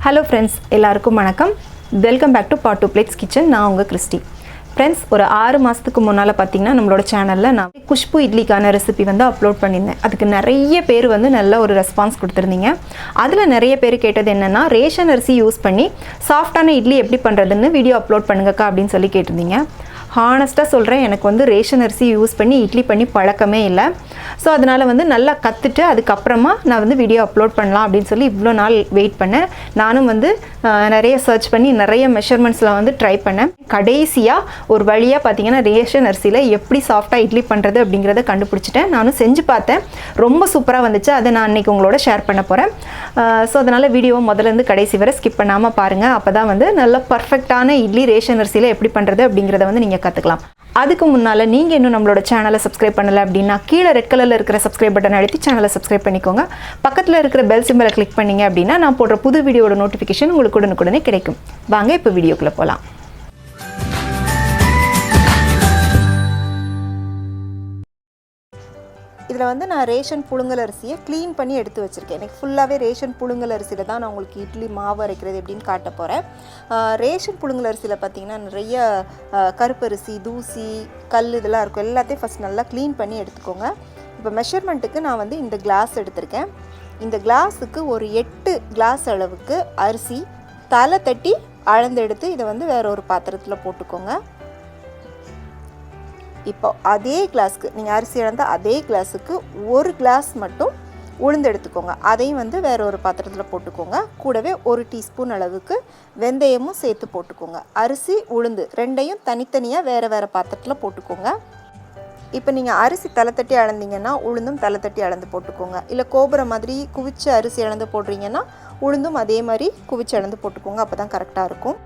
Hello friends, எல்லாருக்கும் வணக்கம். Welcome back to part 2 plates kitchen. நான் உங்கள் கிறிஸ்டி. ஃப்ரெண்ட்ஸ், ஒரு 6 மாதத்துக்கு முன்னால் பார்த்தீங்கன்னா நம்மளோட சேனலில் நான் குஷ்பு இட்லிக்கான ரெசிபி வந்து அப்லோட் பண்ணியிருந்தேன். அதுக்கு நிறைய பேர் வந்து நல்ல ஒரு ரெஸ்பான்ஸ் கொடுத்துருந்தீங்க. அதில் நிறைய பேர் கேட்டது என்னென்னா, ரேஷன் அரிசி யூஸ் பண்ணி சாஃப்டான இட்லி எப்படி பண்ணுறதுன்னு வீடியோ அப்லோட் பண்ணுங்கக்கா அப்படின்னு சொல்லி கேட்டிருந்தீங்க. ஹானஸ்ட்டாக சொல்கிறேன், எனக்கு வந்து ரேஷன் அரிசி யூஸ் பண்ணி இட்லி பண்ணி பழக்கமே இல்லை. ஸோ அதனால் வந்து நல்லா கற்றுட்டு அதுக்கப்புறமா நான் வந்து வீடியோ அப்லோட் பண்ணலாம் அப்படின்னு சொல்லி இவ்வளோ நாள் வெயிட் பண்ணேன். நானும் வந்து நிறைய சர்ச் பண்ணி நிறைய மெஷர்மெண்ட்ஸில் வந்து ட்ரை பண்ணேன். கடைசியாக ஒரு வழியாக பார்த்தீங்கன்னா ரேஷன் அரிசியில் எப்படி சாஃப்டாக இட்லி பண்ணுறது அப்படிங்கிறத கண்டுபிடிச்சிட்டேன். நானும் செஞ்சு பார்த்தேன், ரொம்ப சூப்பராக வந்துச்சு. அதை நான் அன்றைக்கி உங்களோட ஷேர் பண்ண போகிறேன். ஸோ அதனால் வீடியோவை முதலேருந்து கடைசி வரை ஸ்கிப் பண்ணாமல் பாருங்கள். அப்போ தான் வந்து நல்ல பர்ஃபெக்டான இட்லி ரேஷன் அரிசியில் எப்படி பண்ணுறது அப்படிங்கிறத வந்து நீங்கள் கற்றுக்கலாம். அதுக்கு முன்னால் நீங்கள் இன்னும் நம்மளோட சேனலை சப்ஸ்கிரைப் பண்ணலை அப்படின்னா கீழே ரெட் கலரில் இருக்கிற சப்ஸ்கிரைப் பட்டன் அழுத்தி சேனலை சப்ஸ்கிரைப் பண்ணிக்கோங்க. பக்கத்தில் இருக்கிற பெல் சிம்பலை கிளிக் பண்ணிங்க அப்படின்னா நான் போடுற புது வீடியோட நோட்டிஃபிகேஷன் உங்களுக்கு உடனுக்குடனே கிடைக்கும். வாங்க இப்போ வீடியோக்குள்ளே போகலாம். இதில் வந்து நான் ரேஷன் புழுங்கல் அரிசியை க்ளீன் பண்ணி எடுத்து வச்சுருக்கேன். எனக்கு ஃபுல்லாகவே ரேஷன் புழுங்கல் அரிசியில் தான் நான் உங்களுக்கு இட்லி மாவு அரைக்கிறது எப்படின்னு காட்ட போகிறேன். ரேஷன் புழுங்கல் அரிசியில் பார்த்திங்கன்னா நிறைய கருப்பரிசி, தூசி, கல் இதெல்லாம் இருக்கும். எல்லாத்தையும் ஃபஸ்ட் நல்லா க்ளீன் பண்ணி எடுத்துக்கோங்க. இப்போ மெஷர்மெண்ட்டுக்கு நான் வந்து இந்த கிளாஸ் எடுத்திருக்கேன். இந்த கிளாஸுக்கு ஒரு 8 கிளாஸ் அளவுக்கு அரிசி தலை தட்டி அளந்து எடுத்து இதை வந்து வேற ஒரு பாத்திரத்தில் போட்டுக்கோங்க. இப்போ அதே கிளாஸுக்கு நீங்கள் அரிசி இழந்த அதே கிளாஸுக்கு 1 கிளாஸ் மட்டும் உளுந்து எடுத்துக்கோங்க. அதையும் வந்து வேற ஒரு பாத்திரத்தில் போட்டுக்கோங்க. கூடவே 1 டீஸ்பூன் அளவுக்கு வெந்தயமும் சேர்த்து போட்டுக்கோங்க. அரிசி உளுந்து ரெண்டையும் தனித்தனியாக வேறு வேறு பாத்திரத்தில் போட்டுக்கோங்க. இப்போ நீங்கள் அரிசி தலை தட்டி அளந்தீங்கன்னா உளுந்தும் தலை தட்டி அளந்து போட்டுக்கோங்க. இல்லை கோபுர மாதிரி குவிச்சு அரிசி அளந்து போடுறீங்கன்னா உளுந்தும் அதே மாதிரி குவிச்சு அளந்து போட்டுக்கோங்க. அப்போ தான் கரெக்டாக இருக்கும்.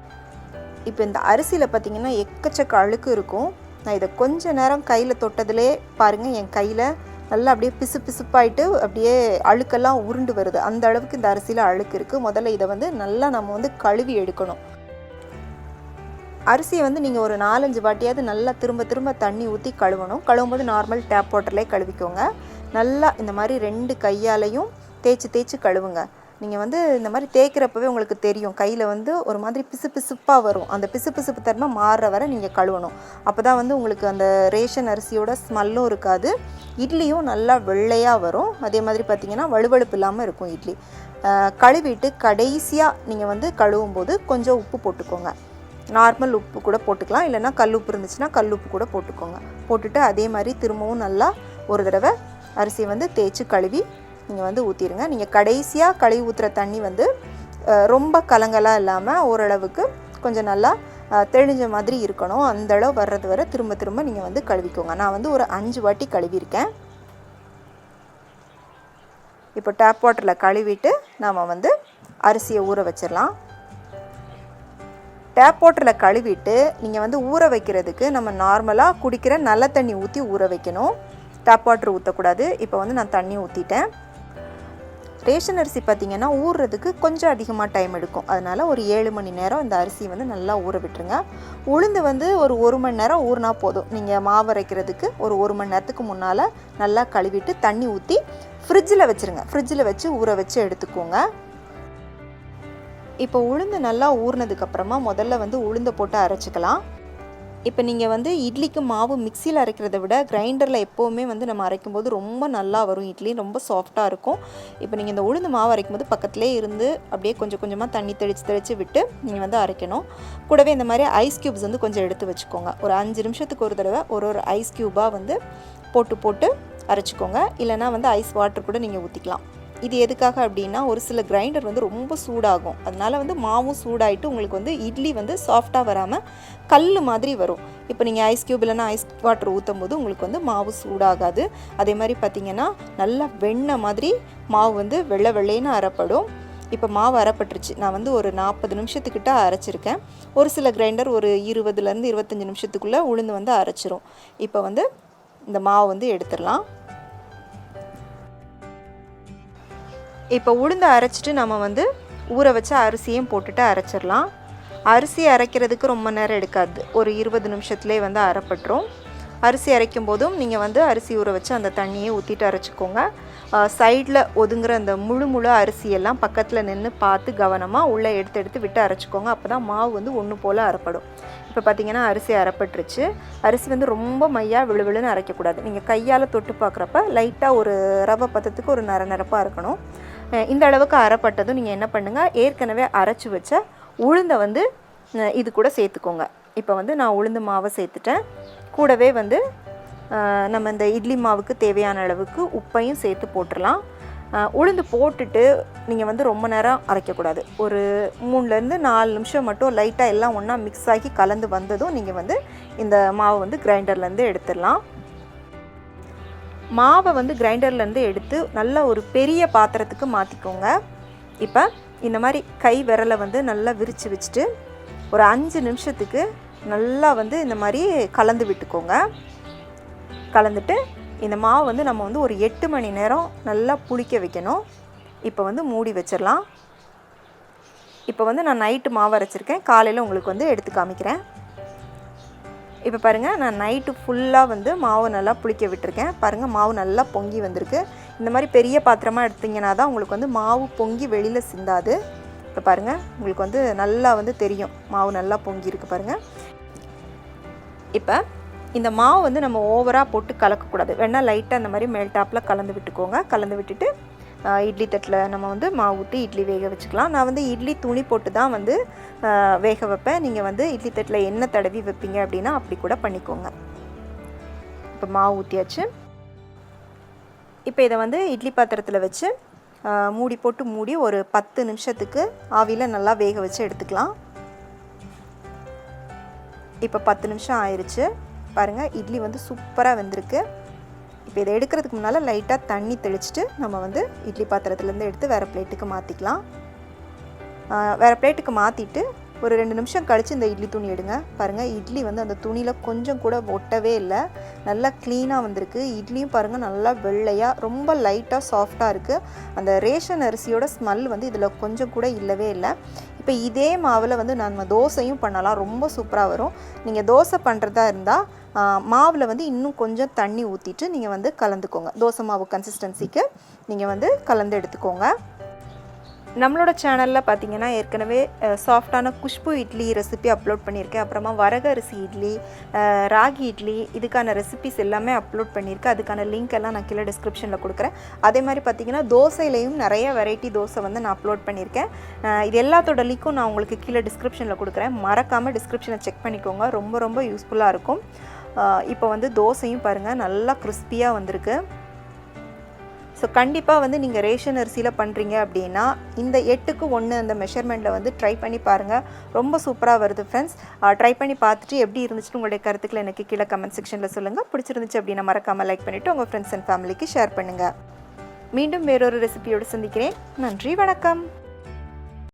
இப்போ இந்த அரிசியில் பார்த்திங்கன்னா எக்கச்சக்க அழுக்கு இருக்கும். நான் இதை கொஞ்ச நேரம் கையில் தொட்டதிலே பாருங்கள், என் கையில் நல்லா அப்படியே பிசுப்பாயிட்டு அப்படியே அழுக்கெல்லாம் உருண்டு வருது. அந்த அளவுக்கு இந்த அரிசியில் அழுக்கு இருக்குது. முதல்ல இதை வந்து நல்லா நம்ம வந்து கழுவி எடுக்கணும். அரிசியை வந்து நீங்கள் ஒரு 4-5 வாட்டியாவது நல்லா திரும்ப தண்ணி ஊற்றி கழுவணும். கழுவும்போது நார்மல் டேப் வாட்டர்லேயே கழுவிக்கோங்க. நல்லா இந்த மாதிரி 2 கையாலையும் தேய்ச்சி கழுவுங்க. நீங்கள் வந்து இந்த மாதிரி தேய்க்கிறப்பவே உங்களுக்கு தெரியும், கையில் வந்து ஒரு மாதிரி பிசுப்பாக வரும். அந்த பிசுப்பு தன்மை மாறுற வரை நீங்கள் கழுவணும். அப்போ தான் வந்து உங்களுக்கு அந்த ரேஷன் அரிசியோட ஸ்மெல்லும் இருக்காது, இட்லியும் நல்லா வெள்ளையாக வரும். அதே மாதிரி பார்த்திங்கன்னா வழுவழுப்பு இல்லாமல் இருக்கும் இட்லி. கழுவிட்டு கடைசியாக நீங்கள் வந்து கழுவும் போது கொஞ்சம் உப்பு போட்டுக்கோங்க. நார்மல் உப்பு கூட போட்டுக்கலாம், இல்லைனா கல் உப்பு இருந்துச்சுன்னா கல் உப்பு கூட போட்டுக்கோங்க. போட்டுட்டு அதே மாதிரி திரும்பவும் நல்லா ஒரு தடவை அரிசியை வந்து தேய்ச்சி கழுவி நீங்கள் வந்து ஊற்றிடுங்க. நீங்கள் கடைசியாக கழுவி ஊற்றுற தண்ணி வந்து ரொம்ப கலங்கலாக இல்லாமல் ஓரளவுக்கு கொஞ்சம் நல்லா தெளிஞ்ச மாதிரி இருக்கணும். அந்தளவு வர்றது வரை திரும்ப நீங்கள் வந்து கழுவிக்கோங்க. நான் வந்து ஒரு 5 வாட்டி கழுவிருக்கேன். இப்போ டேப் வாட்டரில் கழுவிட்டு நாம் வந்து அரிசியை ஊற வச்சிடலாம். டேப் வாட்டரில் கழுவிட்டு நீங்கள் வந்து ஊற வைக்கிறதுக்கு நம்ம நார்மலாக குடிக்கிற நல்ல தண்ணி ஊற்றி ஊற வைக்கணும். டேப் வாட்டர் ஊற்றக்கூடாது. இப்போ வந்து நான் தண்ணி ஊற்றிட்டேன். ரேஷன் அரிசி பார்த்திங்கன்னா ஊறுறதுக்கு கொஞ்சம் அதிகமாக டைம் எடுக்கும். அதனால் ஒரு 7 மணி நேரம் இந்த அரிசி வந்து நல்லா ஊற விட்டுருங்க. உளுந்து வந்து ஒரு 1 மணி நேரம் ஊறினா போதும். நீங்கள் மாவு அரைக்கிறதுக்கு ஒரு 1 மணி நேரத்துக்கு முன்னால் நல்லா கழுவிட்டு தண்ணி ஊற்றி ஃப்ரிட்ஜில் வச்சுருங்க. ஃப்ரிட்ஜில் வச்சு ஊற வச்சு எடுத்துக்கோங்க. இப்போ உளுந்து நல்லா ஊறினதுக்கப்புறமா முதல்ல வந்து உளுந்தை போட்டு அரைச்சிக்கலாம். இப்போ நீங்கள் வந்து இட்லிக்கு மாவு மிக்சியில் அரைக்கிறத விட கிரைண்டரில் எப்போவுமே வந்து நம்ம அரைக்கும்போது ரொம்ப நல்லா வரும். இட்லி ரொம்ப சாஃப்டாக இருக்கும். இப்போ நீங்கள் இந்த உளுந்து மாவு அரைக்கும்போது பக்கத்துலேயே இருந்து அப்படியே கொஞ்சமாக தண்ணி தெளித்து விட்டு நீங்கள் வந்து அரைக்கணும். கூடவே இந்த மாதிரி ஐஸ் க்யூப்ஸ் வந்து கொஞ்சம் எடுத்து வச்சுக்கோங்க. ஒரு 5 நிமிஷத்துக்கு ஒரு தடவை ஒரு ஐஸ் க்யூபாக வந்து போட்டு அரைச்சிக்கோங்க. இல்லைனா வந்து ஐஸ் வாட்டர் கூட நீங்கள் ஊற்றிக்கலாம். இது எதுக்காக அப்படின்னா, ஒரு சில கிரைண்டர் வந்து ரொம்ப சூடாகும். அதனால் வந்து மாவும் சூடாகிட்டு உங்களுக்கு வந்து இட்லி வந்து சாஃப்டாக வராமல் கல் மாதிரி வரும். இப்போ நீங்கள் ஐஸ் க்யூப் இல்லைனா ஐஸ் வாட்டர் ஊற்றும் போது உங்களுக்கு வந்து மாவு சூடாகாது. அதே மாதிரி பார்த்திங்கன்னா நல்லா வெண்ணெய் மாதிரி மாவு வந்து வெள்ளைன்னு அரைப்படும். இப்போ மாவு அரைப்பட்டுருச்சு. நான் வந்து ஒரு 40 நிமிஷத்துக்கிட்ட அரைச்சிருக்கேன். ஒரு சில கிரைண்டர் ஒரு 20லேருந்து 25 நிமிஷத்துக்குள்ளே உளுந்து வந்து அரைச்சிரும். இப்போ வந்து இந்த மாவு வந்து எடுத்துடலாம். இப்போ உளுந்து அரைச்சிட்டு நம்ம வந்து ஊற வச்ச அரிசியும் போட்டுட்டு அரைச்சிடலாம். அரிசி அரைக்கிறதுக்கு ரொம்ப நேரம் எடுக்காது, ஒரு 20 நிமிஷத்துலேயே வந்து அரைப்பட்டுரும். அரிசி அரைக்கும் போதும் நீங்கள் வந்து அரிசி ஊற வச்சு அந்த தண்ணியை ஊற்றிட்டு அரைச்சிக்கோங்க. சைடில் ஒதுங்குற அந்த முழு அரிசியெல்லாம் பக்கத்தில் நின்று பார்த்து கவனமாக உள்ளே எடுத்து விட்டு அரைச்சிக்கோங்க. அப்போ தான் மாவு வந்து ஒன்று போல் அரைப்படும். இப்போ பார்த்திங்கன்னா அரிசி அரைப்பட்டுருச்சு. அரிசி வந்து ரொம்ப மையாக விழுவிழுன்னு அரைக்கக்கூடாது. நீங்கள் கையால் தொட்டு பார்க்குறப்ப லைட்டாக ஒரு ரவை பதத்துக்கு ஒரு நரப்பாக இருக்கணும். இந்த அளவுக்கு அரைப்பட்டதும் நீங்கள் என்ன பண்ணுங்கள், ஏற்கனவே அரைச்சி வச்ச உளுந்தை வந்து இது கூட சேர்த்துக்கோங்க. இப்போ வந்து நான் உளுந்து மாவை சேர்த்துட்டேன். கூடவே வந்து நம்ம இந்த இட்லி மாவுக்கு தேவையான அளவுக்கு உப்பையும் சேர்த்து போட்டுடலாம். உளுந்து போட்டுட்டு நீங்கள் வந்து ரொம்ப நேரம் அரைக்கக்கூடாது. ஒரு 3லேருந்து 4 நிமிஷம் மட்டும் லைட்டாக எல்லாம் ஒன்றா மிக்ஸ் ஆகி கலந்து வந்ததும் நீங்கள் வந்து இந்த மாவை வந்து கிரைண்டர்லேருந்து எடுத்துடலாம். மாவை வந்து கிரைண்டர்லேருந்து எடுத்து நல்லா ஒரு பெரிய பாத்திரத்துக்கு மாற்றிக்கோங்க. இப்போ இந்த மாதிரி கை விரலை வந்து நல்லா விரித்து வச்சுட்டு ஒரு 5 நிமிஷத்துக்கு நல்லா வந்து இந்த மாதிரி கலந்து விட்டுக்கோங்க. கலந்துட்டு இந்த மாவு வந்து நம்ம வந்து ஒரு 8 மணி நேரம் நல்லா புளிக்க வைக்கணும். இப்போ வந்து மூடி வச்சிடலாம். இப்போ வந்து நான் நைட்டு மாவு அரைச்சிருக்கேன். காலையில் உங்களுக்கு வந்து எடுத்து காமிக்கிறேன். இப்போ பாருங்கள், நான் நைட்டு ஃபுல்லாக வந்து மாவு நல்லா புளிக்க விட்டுருக்கேன். பாருங்கள், மாவு நல்லா பொங்கி வந்திருக்கு. இந்த மாதிரி பெரிய பாத்திரமாக எடுத்திங்கன்னா தான் உங்களுக்கு வந்து மாவு பொங்கி வெளியில் சிந்தாது. இப்போ பாருங்கள், உங்களுக்கு வந்து நல்லா வந்து தெரியும் மாவு நல்லா பொங்கி இருக்குது பாருங்கள். இப்போ இந்த மாவு வந்து நம்ம ஓவராக போட்டு கலக்கக்கூடாது. வேணால் லைட்டாக அந்த மாதிரி மேல்டாப்பில் கலந்து விட்டுக்கோங்க. கலந்து விட்டுட்டு இட்லி தட்டில் நம்ம வந்து மாவு ஊற்றி இட்லி வேக வச்சுக்கலாம். நான் வந்து இட்லி துணி போட்டு தான் வந்து வேக வைப்பேன். நீங்கள் வந்து இட்லி தட்டில் எண்ணெய் தடவி வைப்பீங்க அப்படின்னா அப்படி கூட பண்ணிக்கோங்க. இப்போ மாவு ஊற்றியாச்சு. இப்போ இதை வந்து இட்லி பாத்திரத்தில் வச்சு மூடி போட்டு மூடி ஒரு 10 நிமிஷத்துக்கு ஆவியில் நல்லா வேக வச்சு எடுத்துக்கலாம். இப்போ 10 நிமிஷம் ஆயிடுச்சு. பாருங்கள், இட்லி வந்து சூப்பராக வெந்திருக்கு. இப்போ இதை எடுக்கிறதுக்கு முன்னால் லைட்டாக தண்ணி தெளிச்சுட்டு நம்ம வந்து இட்லி பாத்திரத்துலேருந்து எடுத்து வேறு பிளேட்டுக்கு மாற்றிக்கலாம். வேறு பிளேட்டுக்கு மாற்றிட்டு ஒரு 2 நிமிஷம் கழித்து இந்த இட்லி துணி எடுங்க. பாருங்கள், இட்லி வந்து அந்த துணியில் கொஞ்சம் கூட ஒட்டவே இல்லை. நல்லா க்ளீனாக வந்திருக்கு. இட்லியும் பாருங்கள் நல்லா வெள்ளையாக ரொம்ப லைட்டாக சாஃப்டாக இருக்குது. அந்த ரேஷன் அரிசியோட ஸ்மெல் வந்து இதில் கொஞ்சம் கூட இல்லவே இல்லை. இப்போ இதே மாவில் வந்து நம்ம தோசையும் பண்ணலாம். ரொம்ப சூப்பராக வரும். நீங்கள் தோசை பண்ணுறதா இருந்தால் மாவில் வந்து இன்னும் கொஞ்சம் தண்ணி ஊற்றிட்டு நீங்கள் வந்து கலந்துக்கோங்க. தோசை மாவு கன்சிஸ்டன்சிக்கு நீங்கள் வந்து கலந்து எடுத்துக்கோங்க. நம்மளோட சேனலில் பார்த்தீங்கன்னா ஏற்கனவே சாஃப்டான குஷ்பு இட்லி ரெசிபி அப்லோட் பண்ணியிருக்கேன். அப்புறமா வரகு அரிசி இட்லி, ராகி இட்லி, இதுக்கான ரெசிபிஸ் எல்லாமே அப்லோட் பண்ணியிருக்கேன். அதுக்கான லிங்க் எல்லாம் நான் கீழே டிஸ்கிரிப்ஷனில் கொடுக்குறேன். அதே மாதிரி பார்த்தீங்கன்னா தோசையிலையும் நிறைய வெரைட்டி தோசை வந்து நான் அப்லோட் பண்ணியிருக்கேன். இது எல்லாத்தோட லிங்க்கும் நான் உங்களுக்கு கீழே டிஸ்கிரிப்ஷனில் கொடுக்குறேன். மறக்காமல் டிஸ்கிரிப்ஷனை செக் பண்ணிக்கோங்க. ரொம்ப ரொம்ப யூஸ்ஃபுல்லாக இருக்கும். இப்போ வந்து தோசையும் பாருங்கள் நல்லா கிறிஸ்பியாக வந்திருக்கு. ஸோ கண்டிப்பாக வந்து நீங்கள் ரேஷன் அரிசியில் பண்ணுறீங்க அப்படின்னா இந்த 8க்கு 1 அந்த மெஷர்மெண்ட்டில் வந்து ட்ரை பண்ணி பாருங்கள். ரொம்ப சூப்பராக வருது ஃப்ரெண்ட்ஸ். ட்ரை பண்ணி பார்த்துட்டு எப்படி இருந்துச்சுன்னு உங்களுடைய கருத்துக்களை எனக்கு கீழே கமெண்ட் செக்ஷனில் சொல்லுங்கள். பிடிச்சிருந்துச்சு அப்படின்னா மறக்காமல் லைக் பண்ணிவிட்டு உங்கள் ஃப்ரெண்ட்ஸ் அண்ட் ஃபேமிலிக்கு ஷேர் பண்ணுங்கள். மீண்டும் வேறொரு ரெசிபியோடு சந்திக்கிறேன். நன்றி, வணக்கம்.